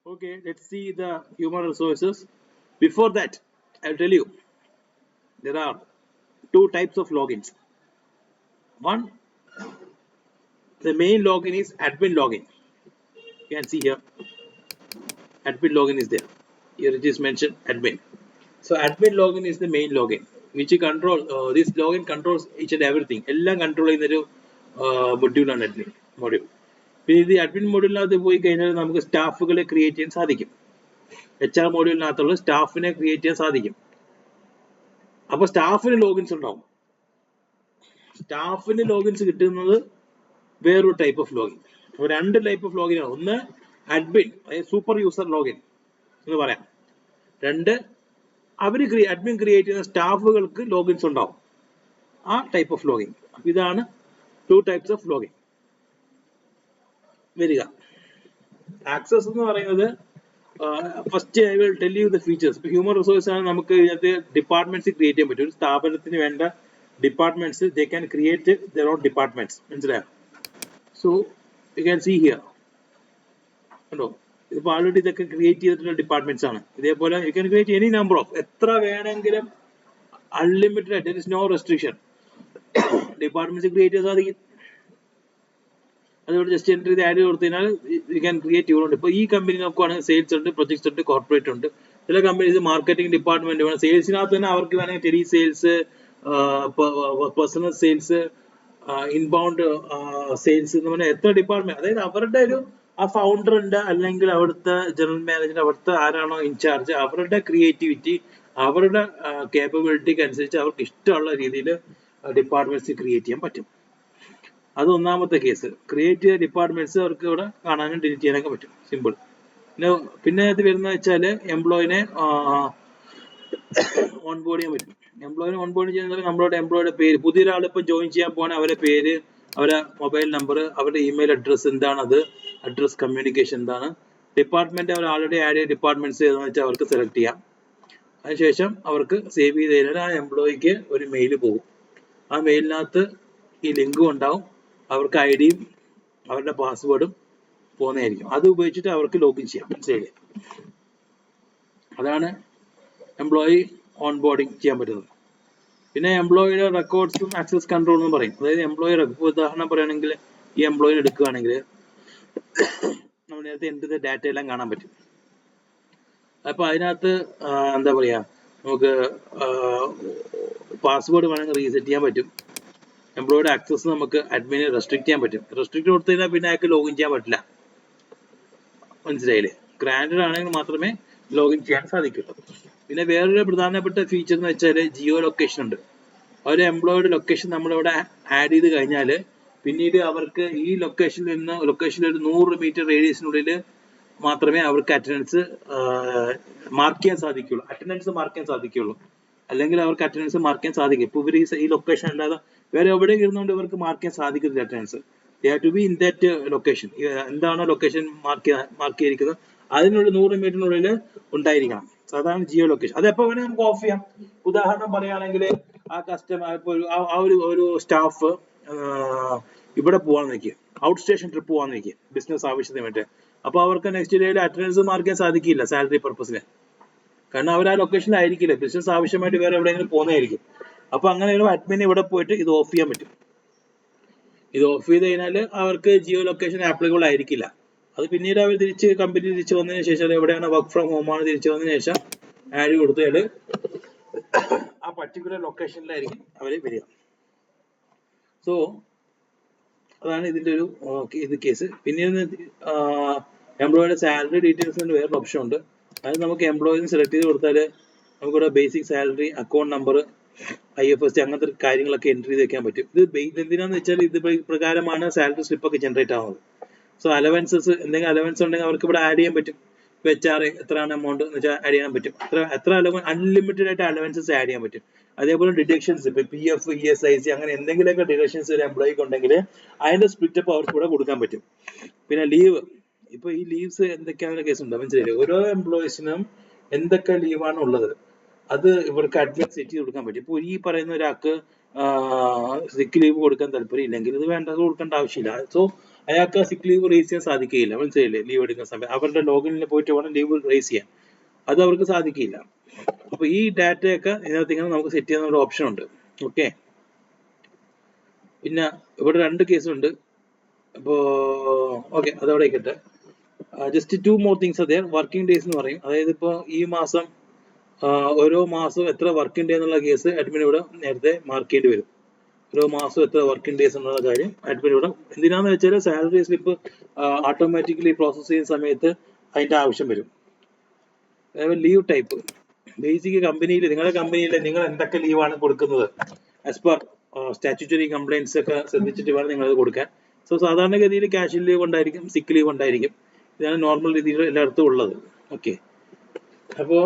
Okay, let's see the human resources. Before that, I'll tell you there are two types of logins. One, the main login is admin login. You can see here, admin login is there. Here it is mentioned admin. So admin login is the main login, which control this login controls each and everything. എല്ലാം control ചെയ്യുന്ന ഒരു module ആണ് admin module. പിന്നെ ഇത് admin മോഡ്യൂളിനകത്ത് പോയി കഴിഞ്ഞാൽ നമുക്ക് സ്റ്റാഫുകളെ create ചെയ്യാൻ സാധിക്കും. HR മോഡ്യൂളിനകത്തുള്ള സ്റ്റാഫിനെ ക്രിയേറ്റ് ചെയ്യാൻ സാധിക്കും. അപ്പോൾ സ്റ്റാഫിന് ലോഗിൻസ് ഉണ്ടാവും. സ്റ്റാഫിന് ലോഗിൻസ് കിട്ടുന്നത് വേറൊരു ടൈപ്പ് ഓഫ് ലോഗിൻ. അപ്പോൾ രണ്ട് ടൈപ്പ് ഓഫ് ലോഗിൻ ആണ്. ഒന്ന് അഡ്മിൻ, അതായത് സൂപ്പർ യൂസർ ലോഗിൻ എന്ന് പറയാം. രണ്ട്, അവർ അഡ്മിൻ ക്രിയേറ്റ് ചെയ്യുന്ന സ്റ്റാഫുകൾക്ക് ലോഗിൻസ് ഉണ്ടാവും. ആ ടൈപ്പ് ഓഫ് ലോഗിൻ. ഇതാണ് ടു ടൈപ്സ് ഓഫ് ലോഗിൻ വരിക. ആക്സസ് എന്ന് പറയുന്നത് first I will tell you the features. ഇപ്പോൾ ഹ്യൂമൻ റിസോഴ്സ് ആണ്, നമുക്ക് ഇതിനകത്ത് ഡിപ്പാർട്ട്മെന്റ്സ് ക്രിയേറ്റ് ചെയ്യാൻ പറ്റും. ഒരു സ്ഥാപനത്തിന് വേണ്ട departments they can create their own departments. മനസ്സിലായോ? So you can see here കണ്ടോ, ഇതിപ്പോൾ ആൾറെഡി ഇതൊക്കെ ക്രിയേറ്റ് ചെയ്തിട്ടുള്ള ഡിപ്പാർട്ട്മെന്റ്സ് ആണ്. ഇതേപോലെ you can create any number of, എത്ര വേണമെങ്കിലും അൺലിമിറ്റഡ് ആയിട്ട്, there is no restriction, departments create ചെയ്യാൻ സാധിക്കും. അതുകൊണ്ട് ജസ്റ്റ് എൻട്രി ചെയ്ത് ആഡ് കൊടുത്തു കഴിഞ്ഞാൽ യു ക്യാൻ ക്രിയേറ്റ് ചെയ്യുന്നുണ്ട്. ഇപ്പോൾ ഈ കമ്പനി നോക്കുവാണെങ്കിൽ സെയിൽസ് ഉണ്ട്, പ്രൊജക്ട്സ് ഉണ്ട്, കോർപ്പറേറ്റ് ഉണ്ട്. ചില കമ്പനീസ് മാർക്കറ്റിംഗ് ഡിപ്പാർട്ട്മെന്റ് വേണം. സെയിൽസിനകത്ത് തന്നെ അവർക്ക് വേണമെങ്കിൽ tele sales, personal sales, inbound sales എന്ന് പറഞ്ഞാൽ എത്ര ഡിപ്പാർട്ട്മെന്റ്, അതായത് അവരുടെ ഒരു ആ ഫൗണ്ടർ ഉണ്ട്, അല്ലെങ്കിൽ അവിടുത്തെ ജനറൽ മാനേജർ, അവിടുത്തെ ആരാണോ ഇൻചാർജ്, അവരുടെ ക്രിയേറ്റിവിറ്റി, അവരുടെ കേപ്പബിലിറ്റിക്ക് അനുസരിച്ച് അവർക്ക് ഇഷ്ടമുള്ള രീതിയിൽ ഡിപ്പാർട്ട്മെന്റ്സ് ക്രിയേറ്റ് ചെയ്യാൻ പറ്റും. അത് ഒന്നാമത്തെ കേസ്. ക്രിയേറ്റ് ചെയ്ത ഡിപ്പാർട്ട്മെന്റ്സ് അവർക്ക് ഇവിടെ കാണാനും ഡിലീറ്റ് ചെയ്യാനൊക്കെ പറ്റും. സിമ്പിൾ. പിന്നെ അത് വരുന്ന വെച്ചാൽ എംപ്ലോയിനെ ഓൺബോർഡ് ചെയ്യാൻ പറ്റും. എംപ്ലോയിനെ ഓൺബോർഡ് ചെയ്യുന്നത് നമ്മളുടെ എംപ്ലോയിയുടെ പേര്, പുതിയൊരാൾ ഇപ്പം ജോയിൻ ചെയ്യാൻ പോകണേ അവരുടെ പേര്, അവരുടെ മൊബൈൽ നമ്പർ, അവരുടെ ഇമെയിൽ അഡ്രസ്സ് എന്താണത്, അഡ്രസ് കമ്മ്യൂണിക്കേഷൻ എന്താണ്, ഡിപ്പാർട്ട്മെന്റ് അവർ ആൾറെഡി ആഡ് ചെയ്ത ഡിപ്പാർട്ട്മെന്റ്സ് ഏതാണെന്ന് വെച്ചാൽ അവർക്ക് സെലക്ട് ചെയ്യാം. അതിനുശേഷം അവർക്ക് സേവ് ചെയ്ത് കഴിഞ്ഞാൽ ആ എംപ്ലോയിക്ക് ഒരു മെയിൽ പോകും. ആ മെയിലിനകത്ത് ഈ ലിങ്കും ഉണ്ടാവും, അവർക്ക് ഐഡിയും അവരുടെ പാസ്വേഡും പോകുന്നതായിരിക്കും. അത് ഉപയോഗിച്ചിട്ട് അവർക്ക് ലോഗിൻ ചെയ്യാം. മനസ്സിലായില്ലേ? അതാണ് എംപ്ലോയി ഓൺബോർഡിങ് ചെയ്യാൻ പറ്റുന്നത്. പിന്നെ എംപ്ലോയിയുടെ റെക്കോർഡ്സും ആക്സസ് കൺട്രോൾ എന്ന് പറയും. അതായത് എംപ്ലോയി ഉദാഹരണം പറയുകയാണെങ്കിൽ, ഈ എംപ്ലോയി എടുക്കുകയാണെങ്കിൽ നമ്മൾ നേരത്തെ എൻ്റർ ചെയ്ത ഡാറ്റ എല്ലാം കാണാൻ പറ്റും. അപ്പോൾ അതിനകത്ത് എന്താ പറയുക, നമുക്ക് പാസ്വേഡ് വേണമെങ്കിൽ റീസെറ്റ് ചെയ്യാൻ പറ്റും. എംപ്ലോയിയുടെ ആക്സസ് നമുക്ക് അഡ്മിനെ റെസ്ട്രിക്ട് ചെയ്യാൻ പറ്റും. റെസ്ട്രിക്ട് കൊടുത്തു കഴിഞ്ഞാൽ പിന്നെ അയാൾക്ക് ലോഗിൻ ചെയ്യാൻ പറ്റില്ല. മനസ്സിലായില്ലേ? ഗ്രാൻഡഡ് ആണെങ്കിൽ മാത്രമേ ലോഗിൻ ചെയ്യാൻ സാധിക്കുള്ളൂ. പിന്നെ വേറൊരു പ്രധാനപ്പെട്ട ഫീച്ചർ എന്ന് വെച്ചാൽ ജിയോ ലൊക്കേഷൻ ഉണ്ട്. ഒരു എംപ്ലോയിയുടെ ലൊക്കേഷൻ നമ്മളിവിടെ ആഡ് ചെയ്ത് കഴിഞ്ഞാൽ പിന്നീട് അവർക്ക് ഈ ലൊക്കേഷനിൽ നിന്ന് ഒരു 100 മീറ്റർ റേഡിയസിനുള്ളിൽ മാത്രമേ അവർക്ക് അറ്റൻഡൻസ് മാർക്ക് ചെയ്യാൻ സാധിക്കുള്ളൂ. അല്ലെങ്കിൽ അവർക്ക് അറ്റൻഡൻസ് മാർക്ക് ചെയ്യാൻ സാധിക്കും. ഇപ്പോൾ ഇവർ ഈ ലൊക്കേഷൻ അല്ലാതെ വേറെ എവിടെ ഇരുന്നുകൊണ്ട് ഇവർക്ക് മാർക്ക് ചെയ്യാൻ സാധിക്കുന്നില്ല attendance. They have to be in that location. എന്താണോ ലൊക്കേഷൻ മാർക്ക് ചെയ്തിരിക്കുന്നത് അതിനുള്ള 100 മീറ്ററിനുള്ളിൽ ഉണ്ടായിരിക്കണം. അതാണ് ജിയോ ലൊക്കേഷൻ. അത് എപ്പോൾ വേണമെങ്കിൽ നമുക്ക് ഓഫ് ചെയ്യാം. ഉദാഹരണം പറയുകയാണെങ്കിൽ, ആ കസ്റ്റമർ ഇപ്പോൾ ഒരു സ്റ്റാഫ് ഇവിടെ പോകാന്ന് വെക്കുക, ഔട്ട് സ്റ്റേഷൻ ട്രിപ്പ് പോകാന്ന് വെക്കുക, ബിസിനസ് ആവശ്യത്തിന് വേണ്ടി. അപ്പോൾ അവർക്ക് നെക്സ്റ്റ് ഡേയിൽ അറ്റൻഡൻസ് മാർക്ക് ചെയ്യാൻ സാധിക്കില്ല സാലറി പർപ്പസിന്. കാരണം അവർ ആ ലൊക്കേഷനിലായിരിക്കില്ല, ബിസിനസ് ആവശ്യമായിട്ട് വേറെ എവിടെയെങ്കിലും പോകുന്നതായിരിക്കും. അപ്പൊ അങ്ങനെ ഒരു അഡ്മിന് ഇവിടെ പോയിട്ട് ഇത് ഓഫ് ചെയ്യാൻ പറ്റും. ഇത് ഓഫ് ചെയ്ത് കഴിഞ്ഞാൽ അവർക്ക് ജിയോ ലൊക്കേഷൻ ആപ്ലിക്കബിൾ ആയിരിക്കില്ല. അത് പിന്നീട് അവർ കമ്പനി തിരിച്ചു വന്നതിന് ശേഷം, എവിടെയാണ് വർക്ക് ഫ്രം ഹോം ആണ് തിരിച്ചു വന്നതിന് ശേഷം ആഡ് കൊടുത്താൽ ആ പർട്ടിക്കുലർ ലൊക്കേഷനിലായിരിക്കും അവർ വരിക. സോ അതാണ് ഇതിന്റെ ഒരു ഇത് കേസ്. പിന്നീട് എംപ്ലോയിയുടെ സാലറി ഡീറ്റെയിൽസിന് വേറൊരു ഓപ്ഷൻ ഉണ്ട്. അത് നമുക്ക് എംപ്ലോയിനെ സെലക്ട് ചെയ്ത് കൊടുത്താൽ നമുക്കിവിടെ basic salary, account number, IFSC അങ്ങനത്തെ കാര്യങ്ങളൊക്കെ എൻട്രി ചെയ്ത് വെക്കാൻ പറ്റും. ഇത് എന്തിനാന്ന് വെച്ചാൽ ഇത് പ്രകാരമാണ് സാലറി സ്ലിപ്പ് ഒക്കെ ജനറേറ്റ് ആവുന്നത്. സോ അലവൻസസ്, എന്തെങ്കിലും അലവൻസ് ഉണ്ടെങ്കിൽ അവർക്ക് ഇവിടെ ആഡ് ചെയ്യാൻ പറ്റും. HR എത്രയാണ് എമൗണ്ട് എന്ന് വെച്ചാൽ ആഡ് ചെയ്യാൻ പറ്റും. എത്ര അൺലിമിറ്റഡ് ആയിട്ട് അലവൻസസ് ആഡ് ചെയ്യാൻ പറ്റും. അതേപോലെ ഡിഡക്ഷൻസ്, ഇപ്പൊ PF, ESIC അങ്ങനെ എന്തെങ്കിലുമൊക്കെ ഡിഡക്ഷൻസ് ഒരു എംപ്ലോയിക്ക് ഉണ്ടെങ്കിൽ അതിന്റെ സ്പ്ലിറ്റപ്പ് അവർക്ക് കൂടെ കൊടുക്കാൻ പറ്റും. പിന്നെ ലീവ്, ഇപ്പൊ ഈ ലീവ്സ് എന്തൊക്കെയാണ് കേസ് ഉണ്ട് മനസ്സിലായില്ലേ? ഓരോ എംപ്ലോയീസിനും എന്തൊക്കെ ലീവാണ് ഉള്ളത് അത് ഇവർക്ക് അഡ്മിൻ സെറ്റ് ചെയ്ത് കൊടുക്കാൻ പറ്റും. ഇപ്പോൾ ഈ പറയുന്ന ഒരാൾക്ക് സിക്ക് ലീവ് കൊടുക്കാൻ താല്പര്യം ഇല്ലെങ്കിൽ ഇത് കൊടുക്കേണ്ട ആവശ്യമില്ല. സോ അയാൾക്ക് സിക്ക് ലീവ് റേസ് ചെയ്യാൻ സാധിക്കില്ല, മനസ്സിലായില്ലേ? ലീവ് എടുക്കുന്ന സമയത്ത് അവരുടെ ലോഗിനിൽ പോയിട്ട് വേണം ലീവ് റേസ് ചെയ്യാൻ, അത് അവർക്ക് സാധിക്കില്ല. അപ്പൊ ഈ ഡാറ്റയൊക്കെ ഇതിനകത്ത് ഇങ്ങനെ നമുക്ക് സെറ്റ് ചെയ്യുന്ന ഒരു ഓപ്ഷൻ ഉണ്ട്. ഓക്കെ, പിന്നെ ഇവിടെ 2 കേസുണ്ട്. അപ്പോ ഓക്കെ, അതവിടെ ആയിക്കട്ടെ. Just 2 more things are there. Working days എന്ന് പറയും. അതായത് ഇപ്പോൾ ഈ മാസം ഓരോ മാസം എത്ര വർക്കിംഗ് ഡേ എന്നുള്ള കേസ് അഡ്മിൻ ഇവിടെ നേരത്തെ മാർക്ക് ചെയ്യേണ്ടി വരും. ഓരോ മാസം എത്ര വർക്കിംഗ് ഡേയ്സ് എന്നുള്ള കാര്യം അഡ്മിൻ ഇവിടെ, എന്തിനാന്ന് വെച്ചാൽ സാലറി സ്ലിപ്പ് ഓട്ടോമാറ്റിക്കലി പ്രോസസ് ചെയ്യുന്ന സമയത്ത് അതിന്റെ ആവശ്യം വരും. അതായത് ലീവ് ടൈപ്പ്, ബേസിക് കമ്പനിയിൽ, നിങ്ങളുടെ കമ്പനിയിൽ നിങ്ങൾ എന്തൊക്കെ ലീവാണ് കൊടുക്കുന്നത് ആസ് പെർ സ്റ്റാറ്റ്യൂട്ടറി കംപ്ലൈൻസ് ഒക്കെ ശ്രദ്ധിച്ചിട്ട് വേണം നിങ്ങൾ അത് കൊടുക്കാൻ. സോ സാധാരണഗതിയിൽ ക്യാഷ്വൽ ലീവ് ഉണ്ടായിരിക്കും, സിക്ക് ലീവ് ഉണ്ടായിരിക്കും. ഇതാണ് നോർമൽ രീതിയിൽ എല്ലായിടത്തും ഉള്ളത്. ഓക്കെ, അപ്പോ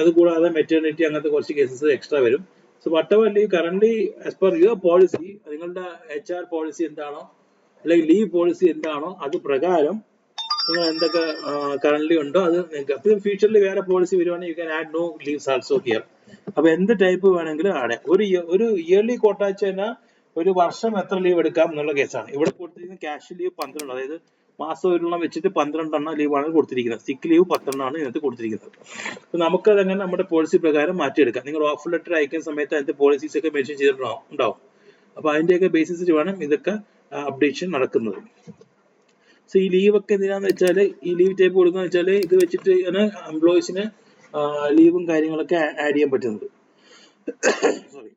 അത് കൂടാതെ മെറ്റേണിറ്റി അങ്ങനത്തെ കുറച്ച് കേസസ് എക്സ്ട്രാ വരും. So what ever leave current as per your policy, നിങ്ങളുടെ HR പോളിസി എന്താണോ അല്ലെങ്കിൽ ലീവ് പോളിസി എന്താണോ അത് പ്രകാരം നിങ്ങൾ എന്തൊക്കെ കറന്റ് ഉണ്ടോ അത് നിങ്ങൾക്ക്. അപ്പോൾ ഫ്യൂച്ചറിൽ വേറെ പോളിസി വരുവാണെങ്കിൽ you can add no leaves also here. അപ്പൊ എന്ത് ടൈപ്പ് വേണമെങ്കിലും ആഡ്. ഒരു ഇയർലി കോട്ടാച്ച് തന്നെ ഒരു വർഷം എത്ര ലീവ് എടുക്കാം എന്നുള്ള കേസാണ് ഇവിടെ കൊടുത്തിരിക്കുന്നത്. ക്യാഷ് ലീവ് 12, അതായത് മാസം ഒരെണ്ണം വെച്ചിട്ട് 12 ലീവാണ് കൊടുത്തിരിക്കുന്നത്. സിക്ക് ലീവ് 10 ഇതിനകത്ത് കൊടുത്തിരിക്കുന്നത്. അപ്പൊ നമുക്കത് അങ്ങനെ നമ്മുടെ പോളിസി പ്രകാരം മാറ്റിയെടുക്കാം. നിങ്ങൾ ഓഫർ ലെറ്റർ അയക്കുന്ന സമയത്ത് അതിന്റെ പോളിസീസ് ഒക്കെ മെൻഷൻ ചെയ്തിട്ടുണ്ടാവും. അപ്പൊ അതിന്റെയൊക്കെ ബേസിസിൽ വേണം ഇതൊക്കെ അപ്ഡേഷൻ നടക്കുന്നത്. സോ ഈ ലീവ് ഒക്കെ എന്തിനാന്ന് വെച്ചാൽ, ഈ ലീവ് ടൈപ്പ് കൊടുക്കുന്ന വെച്ചാൽ ഇത് വെച്ചിട്ട് എംപ്ലോയീസിന് ലീവും കാര്യങ്ങളൊക്കെ ആഡ് ചെയ്യാൻ പറ്റുന്നത്. സോറി.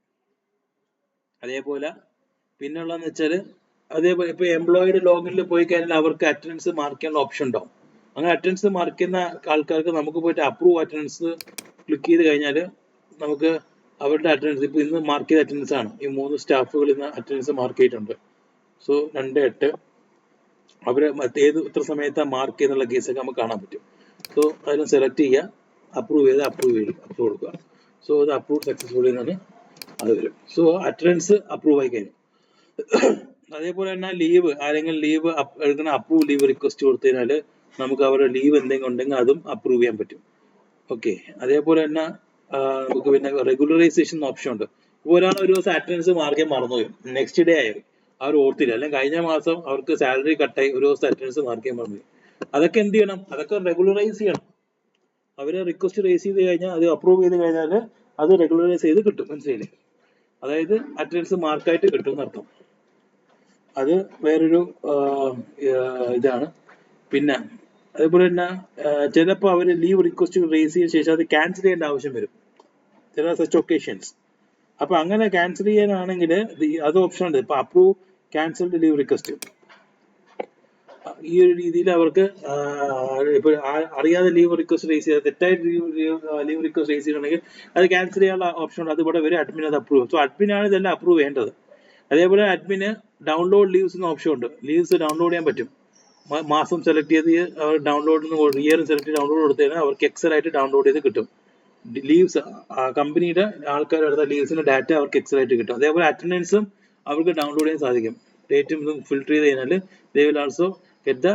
അതേപോലെ പിന്നുള്ളതെന്ന് വെച്ചാൽ, അതേപോലെ ഇപ്പൊ എംപ്ലോയിയുടെ ലോഗിനിൽ പോയി കഴിഞ്ഞാൽ അവർക്ക് അറ്റൻഡൻസ് മാർക്ക് ചെയ്യാനുള്ള ഓപ്ഷൻ ഉണ്ടാവും. അങ്ങനെ അറ്റൻഡൻസ് മാർക്ക് ചെയ്യുന്ന ആൾക്കാർക്ക് നമുക്ക് പോയിട്ട് അപ്രൂവ് അറ്റൻഡൻസ് ക്ലിക്ക് ചെയ്ത് കഴിഞ്ഞാൽ നമുക്ക് അവരുടെ അറ്റൻഡൻസ്, ഇപ്പൊ ഇന്ന് മാർക്ക് ചെയ്ത അറ്റൻഡൻസ് ആണ്, ഈ 3 സ്റ്റാഫുകൾ ഇന്ന് അറ്റൻഡൻസ് മാർക്ക് ചെയ്തിട്ടുണ്ട്. സോ 2/8 അവര് എത്ര സമയത്താണ് മാർക്ക് ചെയ്യുന്നുള്ള കേസൊക്കെ നമുക്ക് കാണാൻ പറ്റും. സോ അതിന് സെലക്ട് ചെയ്യുക, അപ്രൂവ് കൊടുക്കുക. സോ അത് അപ്രൂവ് സക്സസ്ഫുള്ളി എന്നാണ് അത് വരും. സോ അറ്റൻഡൻസ് അപ്രൂവ് ആയി കഴിഞ്ഞു. അതേപോലെ തന്നെ ലീവ്, ആരെങ്കിലും ലീവ് എടുക്കുന്ന അപ്രൂവ് ലീവ് റിക്വസ്റ്റ് കൊടുത്തു കഴിഞ്ഞാൽ നമുക്ക് അവരുടെ ലീവ് എന്തെങ്കിലും ഉണ്ടെങ്കിൽ അതും അപ്രൂവ് ചെയ്യാൻ പറ്റും. ഓക്കെ, അതേപോലെ തന്നെ നമുക്ക് പിന്നെ റെഗുലറൈസേഷൻ ഓപ്ഷൻ ഉണ്ട്. ഒരാൾ ഒരു ദിവസം അറ്റൻഡൻസ് മാർക്ക് ചെയ്യാൻ മറന്നുപോയി, നെക്സ്റ്റ് ഡേ ആയി അവർ ഓർത്തില്ല, അല്ലെങ്കിൽ കഴിഞ്ഞ മാസം അവർക്ക് സാലറി കട്ടായി ഒരു ദിവസം അറ്റൻഡൻസ് മാർക്ക് ചെയ്യാൻ മറന്നുപോയി. അതൊക്കെ എന്ത് ചെയ്യണം? അതൊക്കെ റെഗുലറൈസ് ചെയ്യണം. അവര് റിക്വസ്റ്റ് റേസ് ചെയ്ത് കഴിഞ്ഞാൽ, അത് അപ്രൂവ് ചെയ്ത് കഴിഞ്ഞാൽ അത് റെഗുലറൈസ് ചെയ്ത് കിട്ടും, മനസ്സിലായില്ലേ? അതായത് അറ്റൻഡൻസ് മാർക്കായിട്ട് കിട്ടും എന്നർത്ഥം. അത് വേറൊരു ഇതാണ്. പിന്നെ അതേപോലെ തന്നെ ചിലപ്പോൾ അവർ ലീവ് റിക്വസ്റ്റ് റേസ് ചെയ്ത ശേഷം അത് ക്യാൻസൽ ചെയ്യേണ്ട ആവശ്യം വരും, ചില സച്ച് ഒക്കേഷൻസ്. അപ്പൊ അങ്ങനെ ക്യാൻസൽ ചെയ്യാനാണെങ്കിൽ അത് ഓപ്ഷൻ ഉണ്ട്. ഇപ്പൊ അപ്രൂവ് ക്യാൻസൽഡ് ലീവ് റിക്വസ്റ്റ്, ഈ ഒരു രീതിയിൽ അവർക്ക് ഇപ്പൊ അറിയാതെ ലീവ് റിക്വസ്റ്റ് റേസ് ചെയ്ത, തെറ്റായിട്ട് ലീവ് റിക്വസ്റ്റ് റേസ് ചെയ്യണമെങ്കിൽ അത് ക്യാൻസൽ ചെയ്യാനുള്ള ഓപ്ഷൻ ഉണ്ട്. അത് ഇവിടെ വരും, അഡ്മിൻ അത് അപ്രൂവ്. സോ അഡ്മിനാണ് ഇതെല്ലാം അപ്രൂവ് ചെയ്യേണ്ടത്. അതേപോലെ അഡ്മിന് ഡൗൺലോഡ് ലീവ്സ് എന്ന ഓപ്ഷൻ ഉണ്ട്. ലീവ്സ് ഡൗൺലോഡ് ചെയ്യാൻ പറ്റും. മാസം സെലക്ട് ചെയ്ത് ഡൗൺലോഡ് ഇയർ സെലക്ട് ചെയ്ത് ഡൗൺലോഡ് കൊടുത്തു കഴിഞ്ഞാൽ അവർക്ക് എക്സൽ ആയിട്ട് ഡൗൺലോഡ് ചെയ്ത് കിട്ടും. ലീവ്സ് കമ്പനിയുടെ ആൾക്കാർ എടുത്ത ലീവ്സിന്റെ ഡാറ്റ അവർക്ക് എക്സൽ ആയിട്ട് കിട്ടും. അതേപോലെ അറ്റൻഡൻസും അവർക്ക് ഡൗൺലോഡ് ചെയ്യാൻ സാധിക്കും. ഡേറ്റും ഇതും ഫിൽട്ടർ ചെയ്ത് കഴിഞ്ഞാൽ they will also get the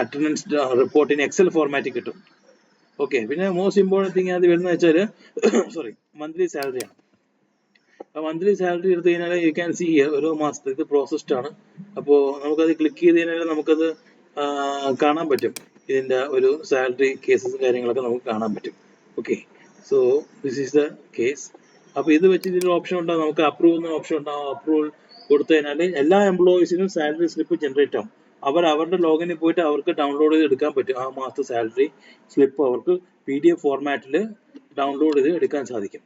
attendance report in Excel ഫോർമാറ്റിൽ കിട്ടും. ഓക്കെ, പിന്നെ മോസ്റ്റ് ഇമ്പോർട്ടൻറ്റ് തിങ് അത് വരുന്നത് വെച്ചാൽ സോറി മന്ത്ലി സാലറി ആണ്. മന്ത്ലി സാലറി എടുത്തു കഴിഞ്ഞാൽ യു ക്യാൻ സി ഓരോ മാസത്തെ ഇത് പ്രോസസ്ഡ് ആണ്. അപ്പോൾ നമുക്കത് ക്ലിക്ക് ചെയ്ത് കഴിഞ്ഞാൽ നമുക്കത് കാണാൻ പറ്റും, ഇതിന്റെ ഒരു സാലറി കേസസ് കാര്യങ്ങളൊക്കെ നമുക്ക് കാണാൻ പറ്റും. Okay, so this is the case. അപ്പൊ ഇത് വെച്ച് ഇതിന്റെ ഓപ്ഷൻ ഉണ്ടാവും, നമുക്ക് അപ്രൂവ് എന്ന ഓപ്ഷൻ ഉണ്ടാവും. അപ്രൂവൽ കൊടുത്തു കഴിഞ്ഞാൽ എല്ലാ എംപ്ലോയീസിനും സാലറി സ്ലിപ്പ് ജനറേറ്റ് ആവും. അവരുടെ ലോഗിനിൽ പോയിട്ട് അവർക്ക് ഡൗൺലോഡ് ചെയ്ത് എടുക്കാൻ പറ്റും. ആ മാസത്തെ സാലറി സ്ലിപ്പ് അവർക്ക് PDF ഫോർമാറ്റിൽ ഡൗൺലോഡ് ചെയ്ത് എടുക്കാൻ സാധിക്കും.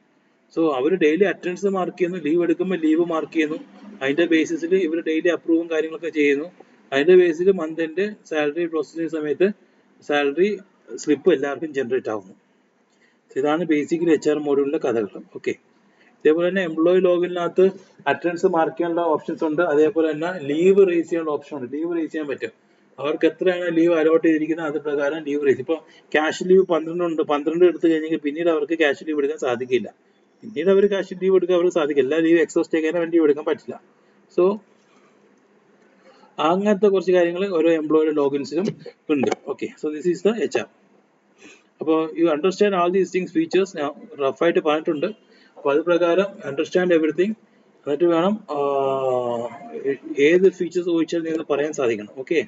സോ അവർ ഡെയിലി അറ്റൻഡൻസ് മാർക്ക് ചെയ്യുന്നു, ലീവ് എടുക്കുമ്പോൾ ലീവ് മാർക്ക് ചെയ്യുന്നു. അതിന്റെ ബേസിസിൽ ഇവർ ഡെയിലി അപ്രൂവും കാര്യങ്ങളൊക്കെ ചെയ്യുന്നു. അതിന്റെ ബേസിൽ മന്ത് എൻഡ് സാലറി പ്രോസസ്സിംഗ് സമയത്ത് സാലറി സ്ലിപ്പ് എല്ലാവർക്കും ജനറേറ്റ് ആവുന്നു. ഇതാണ് ബേസിക്കലി HR മോഡ്യൂളിന്റെ കഥകൾ. ഓക്കെ, ഇതേപോലെ തന്നെ എംപ്ലോയി ലോഗിനകത്ത് അറ്റൻഡൻസ് മാർക്ക് ചെയ്യാനുള്ള ഓപ്ഷൻസ് ഉണ്ട്. അതേപോലെ തന്നെ ലീവ് റേസ് ചെയ്യാനുള്ള ഓപ്ഷൻ ഉണ്ട്. ലീവ് റേസ് ചെയ്യാൻ പറ്റും. അവർക്ക് എത്രയാണ് ലീവ് അലോട്ട് ചെയ്തിരിക്കുന്നത് അത് പ്രകാരം ലീവ് റേസ്. ഇപ്പോൾ ക്യാഷ് ലീവ് 12 ഉണ്ട്, 12 എടുത്തു കഴിഞ്ഞെങ്കിൽ പിന്നീട് അവർക്ക് ക്യാഷ് ലീവ് എടുക്കാൻ സാധിക്കില്ല. പിന്നീട് അവർ ക്യാഷ് ലീവ് എടുക്കാൻ അവർക്ക് സാധിക്കും. എല്ലാ ലീവ് എക്സോസ്റ്റ് ചെയ്യാൻ ലീവ് എടുക്കാൻ പറ്റില്ല. സോ അങ്ങനത്തെ കുറച്ച് കാര്യങ്ങൾ ഓരോ എംപ്ലോയിയുടെ ലോഗിൻസിലും ഉണ്ട്. Okay, so this is the HR. അപ്പോൾ you understand all these things features ഞാൻ റഫായിട്ട് പറഞ്ഞിട്ടുണ്ട്. അപ്പോൾ അത് പ്രകാരം അണ്ടർസ്റ്റാൻഡ് എവറിത്തിങ് എന്നിട്ട് വേണം ഏത് ഫീച്ചേഴ്സ് ചോദിച്ചാൽ നിങ്ങൾക്ക് പറയാൻ സാധിക്കണം. ഓക്കെ.